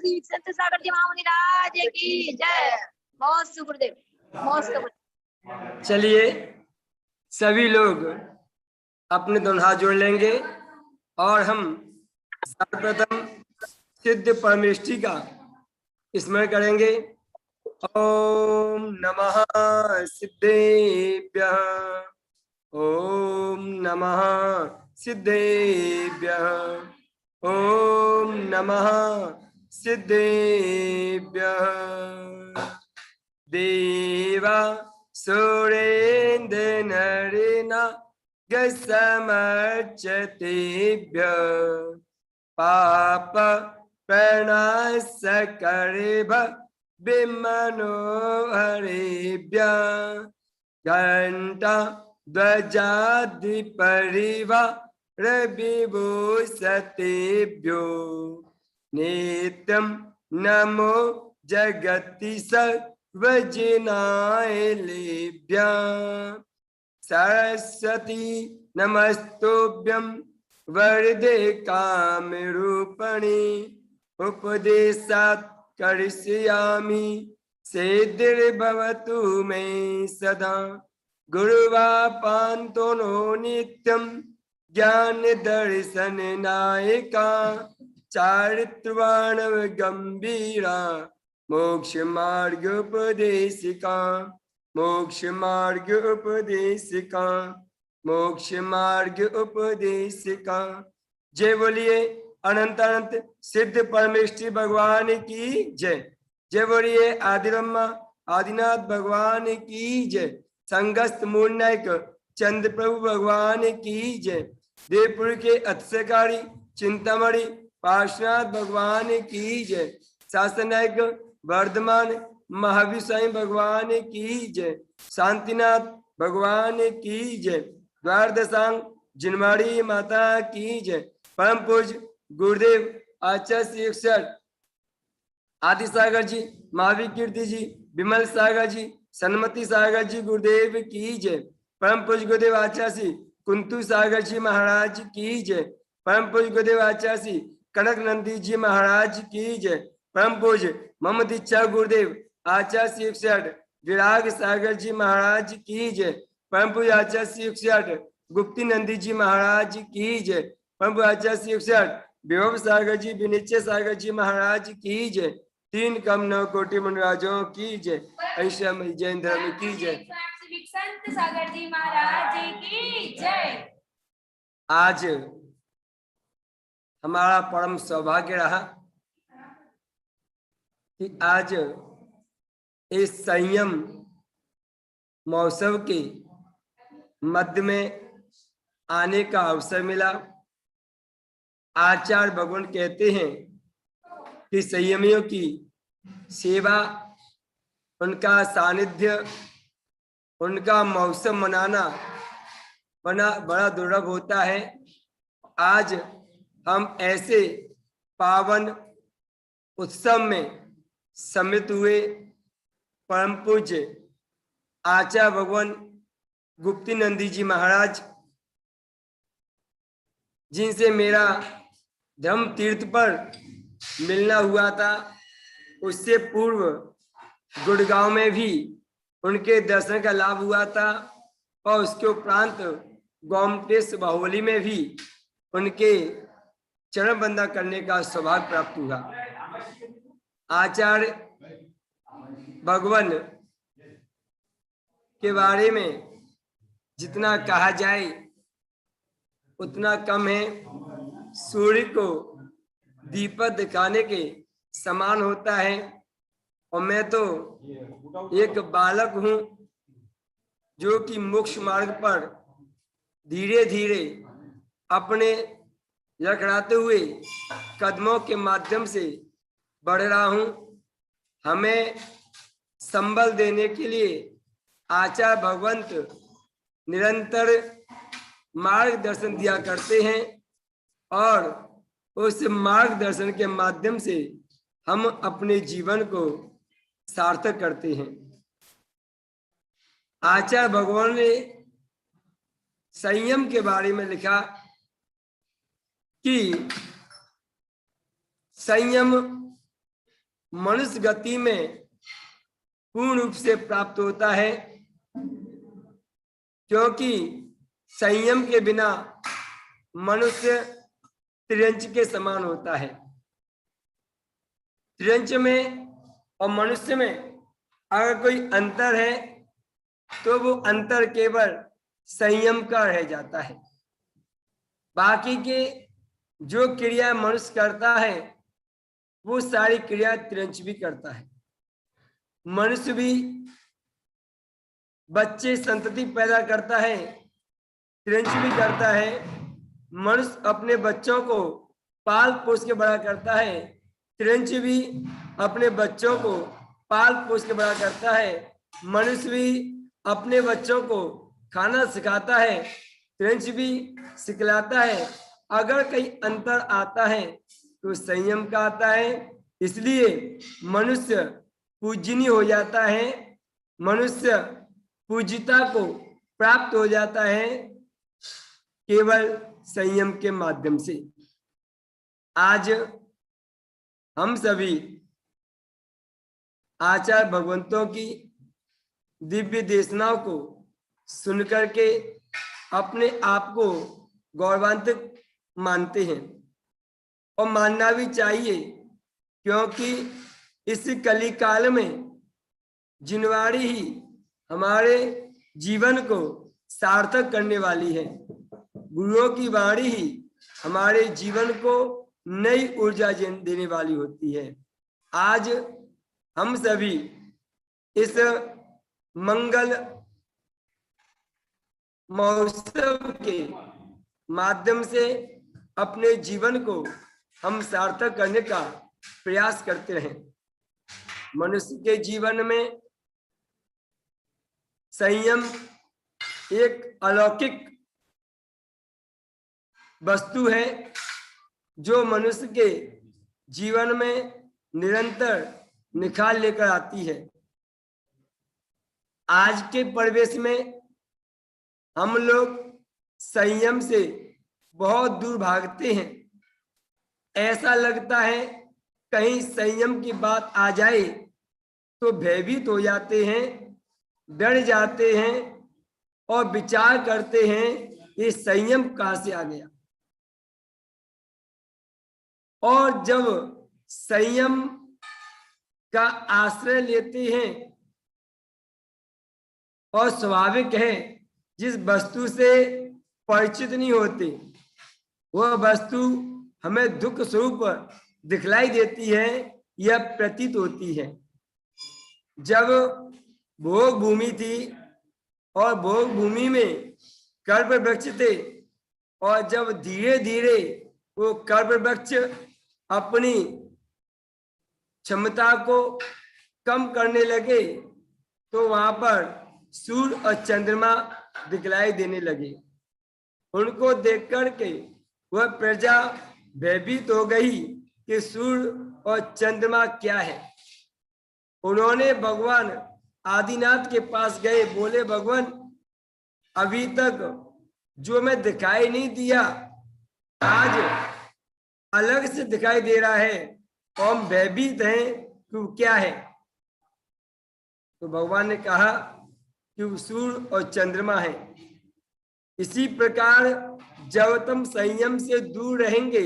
श्री संत सागर जी महाराज की जय। बहुत सुखदेव, बहुत। चलिए सभी लोग अपने दोनों हाथ जोड़ लेंगे और हम सर्वप्रथम सिद्ध परमेष्टि का स्मरण करेंगे। ओम नमः सिद्धेभ्यः, ओम नमः सिद्धेभ्यः, ओम नमः सिद्धेभ्यः। देवा सुरेन्द्र नरेना समर्चतेभ्य पाप प्रणाशकरेभ विमनोहरेभ्य घंटा ध्वजाधिपरिवार विभूषतेभ्यो नित्यं नमो जगति सर्वजनाय सरस्वती नमस्तुभ्यं वरदे कामरूपिणी उपदेशात् करिष्यामि सिद्धिर्भवतु मे सदा। गुरुवापान्तो नो नित्यं ज्ञान दर्शन नायका चारित्रवाण गंभीरा मोक्ष मार्ग उपदेशिका, मोक्ष मार्ग उपदेशिका, मोक्ष मार्ग उपदेशिका। जय बोलिए अनंत अनंत सिद्ध परमेष्टि भगवान की जय। जय बोलिए आदि ब्रह्मा आदिनाथ भगवान की जय। संगस्त मूल नायक चंद्र प्रभु भगवान की जय। देवपुर के अतिशयकारी चिंतामणि पार्श्वनाथ भगवान की जय। शासन नायक वर्धमान महावीर साईं भगवान की जय। शांतिनाथ भगवान की जय। द्वारदशांग जिनवाड़ी माता की जय। परम पूज्य गुरुदेव आचार्य 61 आदि सागर जी, महावीर कीर्ति जी, विमल सागर जी, सन्मति सागर जी गुरुदेव की जय। परम पूज्य गुरुदेव आचार्य कुंतु सागर जी महाराज की जय। परम पूज्य गुरुदेव आचार्य कनक नंदी जी महाराज की जय। परम पूज्य मम दीक्षा गुरुदेव आचार्य 61 विराग सागर जी महाराज की जय। परम पूज्य आचार्य 61 गुप्ती नंदी जी महाराज की जय। परम पूज्य आचार्य 61 विभव सागर जी विनिश्चय सागर जी महाराज की जय। तीन कम 9 कोटि मनराजों की जय। ऐश्वर्य जैन धर्म की जय। संत सागर जी महाराज की जय। आज हमारा परम सौभाग्य रहा कि आज इस संयम महोत्सव के मध्य में आने का अवसर मिला। आचार्य भगवान कहते हैं कि संयमियों की सेवा, उनका सानिध्य, उनका महोत्सव मनाना बड़ा दुर्लभ होता है। आज हम ऐसे पावन उत्सव में सम्मिलित हुए। परम पूज्य आचार्य भगवान गुप्ती नंदी जी महाराज, जिनसे मेरा धर्म तीर्थ पर मिलना हुआ था, उससे पूर्व गुड़गांव में भी उनके दर्शन का लाभ हुआ था और उसके उपरांत गोमटेश बाहुबली में भी उनके चरण बंदना करने का सौभाग्य प्राप्त हुआ। आचार्य भगवान के बारे में जितना कहा जाए उतना कम है। सूर्य को दीपक दिखाने के समान होता है और मैं तो एक बालक हूं जो कि मोक्ष मार्ग पर धीरे धीरे अपने लड़खड़ाते हुए कदमों के माध्यम से बढ़ रहा हूं। हमें संबल देने के लिए आचार्य भगवंत निरंतर मार्गदर्शन दिया करते हैं और उस मार्गदर्शन के माध्यम से हम अपने जीवन को सार्थक करते हैं। आचार्य भगवान ने संयम के बारे में लिखा कि संयम मनुष्य गति में पूर्ण रूप से प्राप्त होता है, क्योंकि संयम के बिना मनुष्य त्रियंच के समान होता है। त्रियंच में और मनुष्य में अगर कोई अंतर है तो वो अंतर केवल संयम का रह जाता है। बाकी के जो क्रिया मनुष्य करता है वो सारी क्रिया त्रियंच भी करता है। मनुष्य भी बच्चे संतति पैदा करता है, त्रियंच भी करता है। मनुष्य अपने बच्चों को पाल पोस के बड़ा करता है, त्रियंच भी अपने बच्चों को पाल पोस के बड़ा करता है। मनुष्य भी अपने बच्चों को खाना सिखाता है, त्रियंच भी सिखलाता है। अगर कहीं अंतर आता है तो संयम का आता है, इसलिए मनुष्य पूजनीय हो जाता है, मनुष्य पूजिता को प्राप्त हो जाता है केवल संयम के माध्यम से। आज हम सभी आचार्य भगवंतों की दिव्य देशनाओं को सुनकर के अपने आप को गौरवान्वित मानते हैं और मानना भी चाहिए, क्योंकि इस कली काल में जिनवाड़ी ही हमारे जीवन को सार्थक करने वाली है। गुरुओं की वाणी ही हमारे जीवन को नई ऊर्जा देने वाली होती है। आज हम सभी इस मंगल महोत्सव के माध्यम से अपने जीवन को हम सार्थक करने का प्रयास करते रहें। मनुष्य के जीवन में संयम एक अलौकिक वस्तु है जो मनुष्य के जीवन में निरंतर निखार लेकर आती है। आज के परिवेश में हम लोग संयम से बहुत दूर भागते हैं। ऐसा लगता है कहीं संयम की बात आ जाए तो भयभीत हो जाते हैं, डर जाते हैं और विचार करते हैं ये संयम कहां से आ गया। और जब संयम का आश्रय लेते हैं और स्वाभाविक है जिस वस्तु से परिचित नहीं होते वह वस्तु हमें दुख स्वरूप दिखलाई देती है या प्रतीत होती है। जब भोग भूमि थी और भोग भूमि में कर्म वृक्ष थे और जब धीरे धीरे वो कर्म वृक्ष अपनी क्षमता को कम करने लगे तो वहां पर सूर्य और चंद्रमा दिखलाई देने लगे। उनको देख करके वह प्रजा भयभीत हो गई कि सूर्य और चंद्रमा क्या है। उन्होंने भगवान आदिनाथ के पास गए, बोले भगवान अभी तक जो मैं दिखाई नहीं दिया आज अलग से दिखाई दे रहा है और हम भयभीत हैं कि क्या है। तो भगवान ने कहा कि सूर्य और चंद्रमा है। इसी प्रकार जब तुम संयम से दूर रहेंगे,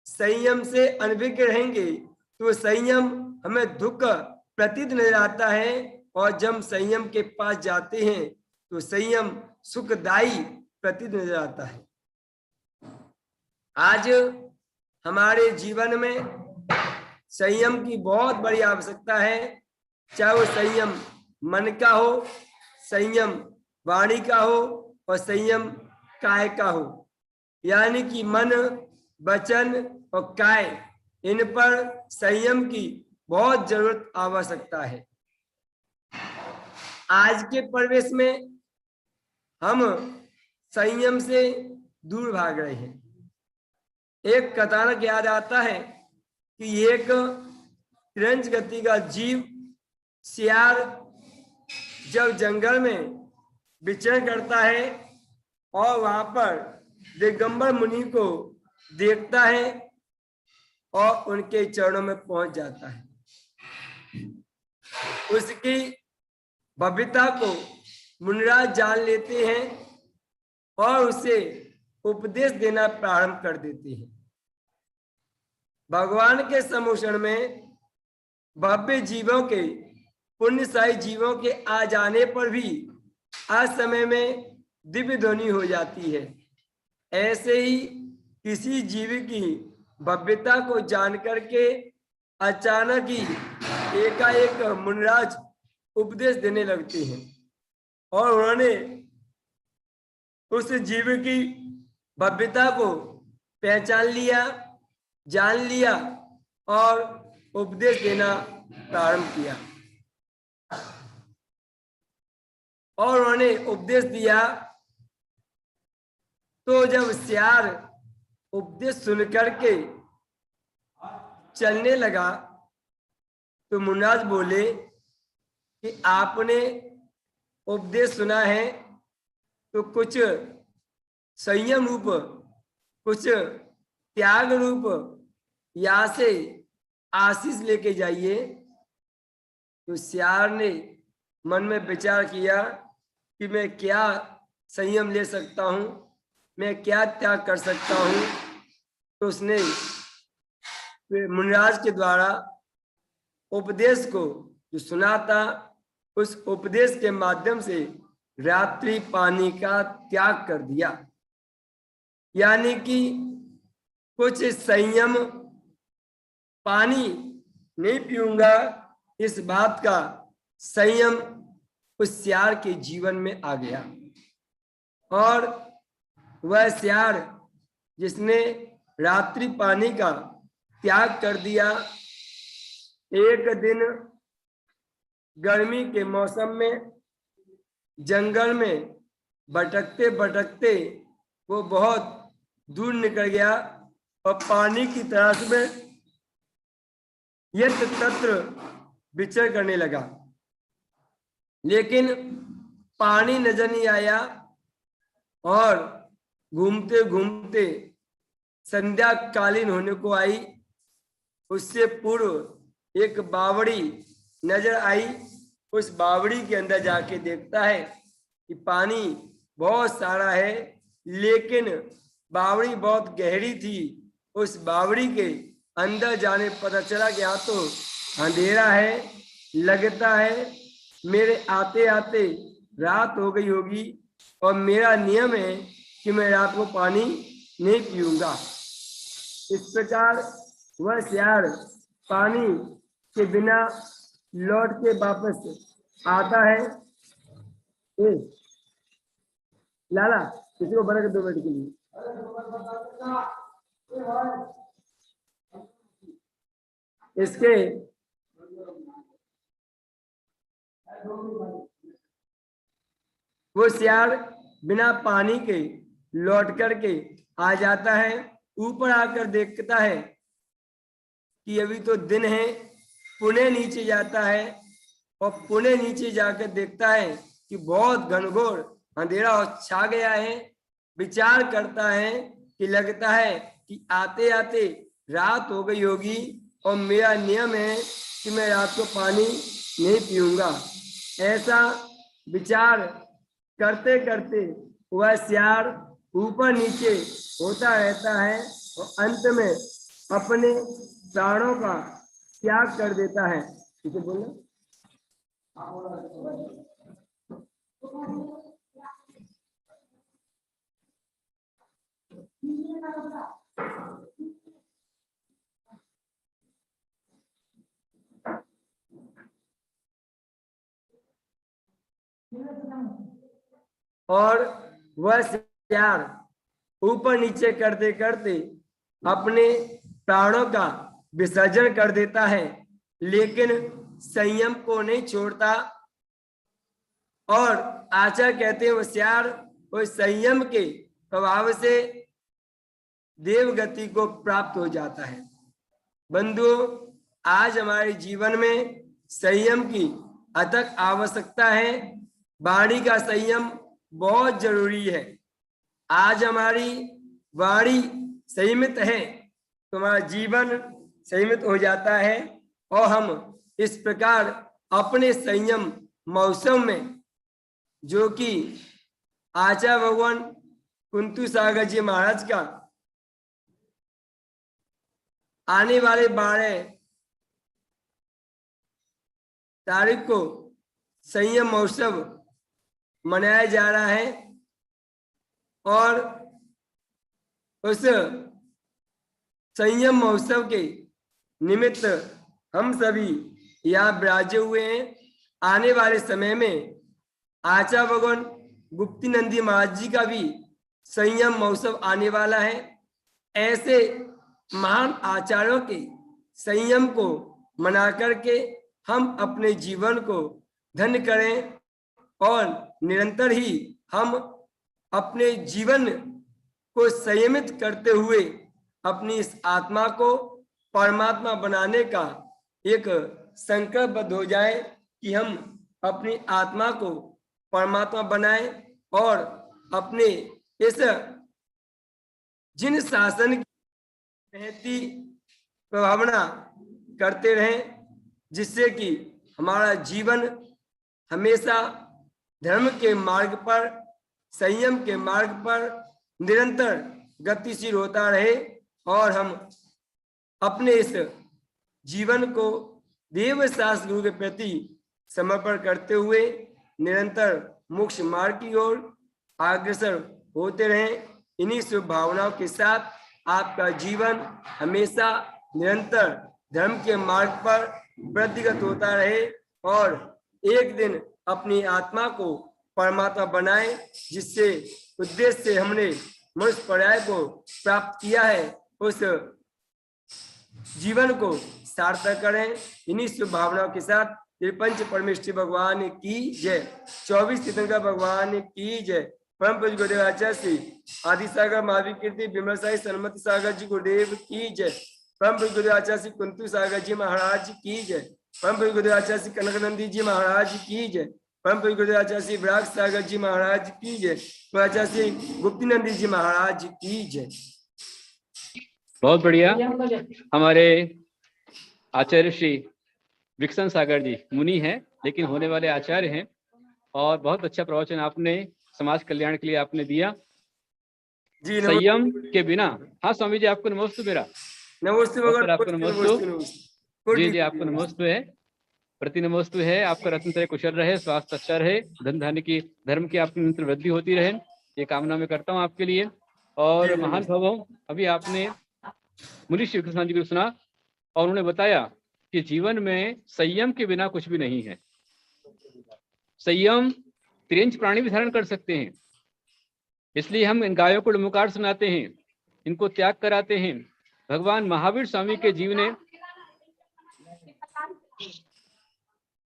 संयम से अनभिज्ञ रहेंगे तो संयम हमें दुख प्रतीत नजर आता है और जब संयम के पास जाते हैं तो संयम सुखदायी प्रतीत नजर आता है। आज हमारे जीवन में संयम की बहुत बड़ी आवश्यकता है, चाहे वो संयम मन का हो, संयम वाणी का हो और संयम काय का हो। यानी कि मन, वचन और काय, इन पर संयम की बहुत जरूरत आवश्यकता है। आज के परिवेश में हम संयम से दूर भाग रहे हैं। एक कथानक याद आता है कि एक तिरंज गति का जीव सियार जब जंगल में विचरण करता है और वहां पर दिगंबर मुनि को देखता है और उनके चरणों में पहुंच जाता है। उसकी भव्यता को मुनिराज जान लेते हैं और उसे उपदेश देना प्रारंभ कर देते हैं। भगवान के सम्मुखन में भव्य जीवों के, पुण्यशाली जीवों के आ जाने पर भी आज समय में दिव्य ध्वनि हो जाती है। ऐसे ही किसी जीव की भव्यता को जान करके अचानक ही एकाएक मुनिराज उपदेश देने लगते हैं और उन्होंने उस जीव की भव्यता को पहचान लिया, जान लिया और उपदेश देना प्रारंभ किया। और उन्होंने उपदेश दिया तो जब सियार उपदेश सुन करके चलने लगा तो मुनिराज बोले कि आपने उपदेश सुना है तो कुछ संयम रूप, कुछ त्याग रूप यहाँ से आशीष लेके जाइए। तो सियार ने मन में विचार किया कि मैं क्या संयम ले सकता हूँ, मैं क्या त्याग कर सकता हूँ। तो उसने मुनिराज के द्वारा उपदेश को जो सुना था, उस उपदेश के माध्यम से रात्रि पानी का त्याग कर दिया। यानी कि कुछ संयम, पानी नहीं पीऊंगा, इस बात का संयम उस सियार के जीवन में आ गया। और वह सियार जिसने रात्रि पानी का त्याग कर दिया, एक दिन गर्मी के मौसम में जंगल में भटकते भटकते वो बहुत दूर निकल गया और पानी की तलाश में यत्र तत्र विचर करने लगा, लेकिन पानी नजर नहीं आया। और घूमते घूमते संध्या कालीन होने को आई। उससे पूर्व एक बावड़ी नजर आई। उस बावड़ी के अंदर जाके देखता है कि पानी बहुत सारा है, लेकिन बावड़ी बहुत गहरी थी। उस बावड़ी के अंदर जाने पता चला कि यहाँ तो अंधेरा है, लगता है मेरे आते आते रात हो गई होगी और मेरा नियम है कि मैं रात को पानी नहीं पीऊंगा। इस प्रकार वह सियार पानी के बिना लौट के वापस आता है। लाला किसी को बना के 2 मिनट के लिए। इसके वो सियार बिना पानी के लौट करके आ जाता है। ऊपर आकर देखता है कि अभी तो दिन है। पुणे नीचे जाता है और पुणे नीचे जाकर देखता है कि बहुत घनघोर अंधेरा छा गया है। विचार करता है कि लगता है कि आते आते रात हो गई होगी और मेरा नियम है कि मैं रात को पानी नहीं पीऊंगा। ऐसा विचार करते करते वह सियार ऊपर नीचे होता रहता है और अंत में अपने प्राणों का त्याग कर देता है। इसे बोलना और वह सियार ऊपर नीचे करते करते अपने प्राणों का विसर्जन कर देता है, लेकिन संयम को नहीं छोड़ता। और आचार्य कहते हैं वो सियार वो संयम के प्रभाव से देवगति को प्राप्त हो जाता है। बंधुओं, आज हमारे जीवन में संयम की अथक आवश्यकता है। वाणी का संयम बहुत जरूरी है। आज हमारी वाणी संयमित है तो हमारा जीवन संयमित हो जाता है और हम इस प्रकार अपने संयम महोत्सव में, जो कि आचार्य भगवान कुंतु सागर जी महाराज का आने वाले 12 तारीख को संयम महोत्सव मनाया जा रहा है, और उस संयम महोत्सव के निमित्त हम सभी यहाँ विराजे हुए हैं। आने वाले समय में आचार्य भगवान गुप्ती नंदी महाराज जी का भी संयम महोत्सव आने वाला है। ऐसे महान आचार्यों के संयम को मना करके हम अपने जीवन को धन्य करें, और निरंतर ही हम अपने जीवन को संयमित करते हुए अपनी इस आत्मा को परमात्मा बनाने का एक संकल्पबद्ध हो जाए कि हम अपनी आत्मा को परमात्मा बनाएं, और अपने इस जिन शासन की रहती प्रभावना करते रहें, जिससे कि हमारा जीवन हमेशा धर्म के मार्ग पर, संयम के मार्ग पर निरंतर गतिशील होता रहे, और हम अपने इस जीवन को देव शास्त्र गुरु के प्रति समर्पण करते हुए निरंतर मोक्ष मार्ग की ओर अग्रसर होते रहें। इन्हीं शुभ भावनाओं के साथ आपका जीवन हमेशा निरंतर धर्म के मार्ग पर वृद्धिगत होता रहे, और एक दिन अपनी आत्मा को परमात्मा बनाए, जिससे उद्देश्य से हमने मनुष्य पर्याय को प्राप्त किया है, उस जीवन को सार्थक करें। इन्हीं शुभ भावनाओं के साथ त्रिपंच परमेश्वर भगवान की जय, 24 तीर्थंकर भगवान की जय, परम पूज्य गुरुदेव आचार्य श्री आदि सागर महावीर कीर्ति विमल साई सन्मति सागर जी गुरुदेव की जय, परम पूज्य गुरुदेव आचार्य श्री कुंतु सागर जी महाराज की जय, परम पूज्य गुरुदेव आचार्य श्री कनकनंदी जी महाराज की जय, परम पूज्य गुरुदेव आचार्य श्री विराग सागर जी महाराज की जय, आचार्य श्री गुप्ती नंदी जी महाराज की जय। बहुत बढ़िया। हमारे आचार्य श्री विक्सन सागर जी मुनि हैं, लेकिन होने वाले आचार्य हैं, और बहुत अच्छा प्रवचन आपने समाज कल्याण के लिए आपने दिया जी। संयम के बिना। हाँ स्वामी जी, आपको नमस्ते। मेरा नमस्ते सर, आपको नमस्ते। जी जी, आपको नमस्ते है, प्रति नमस्ते है। आपका रत्न तरह कुशल रहे, स्वास्थ्य अच्छा रहे, धन धान्य की धर्म की आपकी निरंतर वृद्धि होती रहे, ये कामना मैं करता हूँ आपके लिए। और महान भवों, अभी आपने मुनि श्री कृष्ण जी को सुना, और उन्होंने बताया कि जीवन में संयम के बिना कुछ भी नहीं है। संयम त्रियंच प्राणी भी धारण कर सकते हैं, इसलिए हम इन गायों को डमुकार सुनाते हैं, इनको त्याग कराते हैं। भगवान महावीर स्वामी के जीवन ने,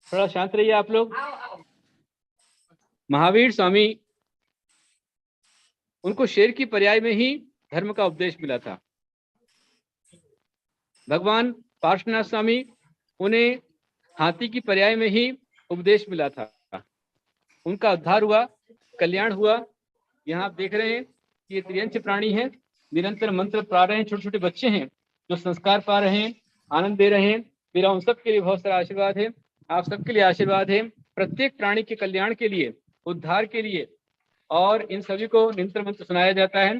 थोड़ा शांत रहिए आप लोग। महावीर स्वामी, उनको शेर की पर्याय में ही धर्म का उपदेश मिला था। भगवान पार्श्वनाथ स्वामी, उन्हें हाथी की पर्याय में ही उपदेश मिला था। उनका उद्धार हुआ, कल्याण हुआ। यहाँ आप देख रहे हैं कि ये त्रियंच प्राणी हैं, निरंतर मंत्र पा रहे हैं, छोटे छोटे बच्चे हैं जो संस्कार पा रहे हैं, आनंद दे रहे हैं। मेरा उन सबके लिए बहुत सारा आशीर्वाद है, आप सबके लिए आशीर्वाद है, प्रत्येक प्राणी के कल्याण के लिए, उद्धार के लिए। और इन सभी को निरंतर मंत्र सुनाया जाता है।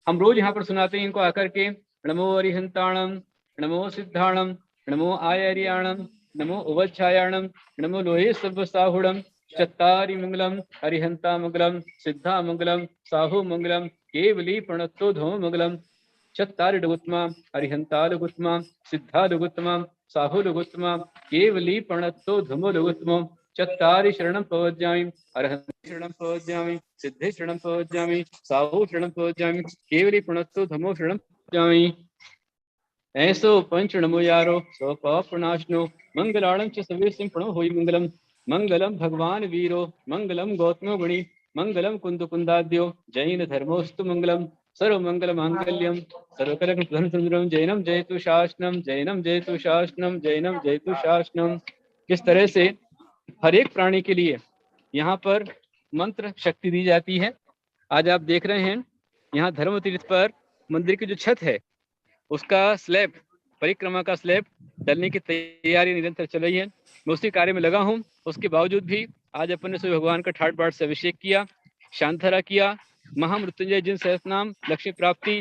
हम रोज यहाँ पर सुनाते हैं इनको आकर के। नमो अरिहंताणम, नमो सिद्धाणम, नमो आयर्याणम, नमो उवच्छायाणम, नमो लोहे सर्वसाहुणम, चत्तारि मंगलम, अरिहंता मंगलम, सिद्धा मंगलम, साहु मंगलम, केवली प्रणतो धो मंगलम, चत्तारि लघुत्तमा, अरिहंता लघुत्तमा, सिद्धा लघुत्तमा, साहु लघुत्तमा, केवली प्रणतो धूमो लघुत्तम, चत्तारि शरणं प्रवज्यामि, अरहंत शरणं प्रवज्यामि, सिद्धे शरणं प्रवज्यामि, साहु शरणं प्रवज्यामि, केवली प्रणतो धूमो शरणं प्रवज्यामि। ऐसो पंच नमो यारो सो पापनाशनो, मंगलाणं च सवेसिं प्रणो होई मंगलम, मंगलम भगवान वीरो, मंगलम गौतमो गुणी, मंगलम कुंद कुंदाद्यो, जैन धर्मोस्तु मंगलम, सर्व मंगल मांगल्यम, सर्वकलघन सुंदरम, जैनम जयतु शासनम, जैनम जयतु शासनम, जैनम जयतु शासनम। किस तरह से हर एक प्राणी के लिए यहाँ पर मंत्र शक्ति दी जाती है। आज आप देख रहे हैं यहाँ धर्म तीर्थ पर मंदिर की जो छत है, उसका स्लैब परिक्रमा का स्लैब डलने की तैयारी निरंतर चल रही है। मैं उसी कार्य में लगा हूँ। उसके बावजूद भी आज अपन ने सूर्य भगवान का ठाट बाट से अभिषेक किया, शांतधरा किया, महामृत्युंजय जिन सहस्त्रनाम, लक्ष्मी प्राप्ति,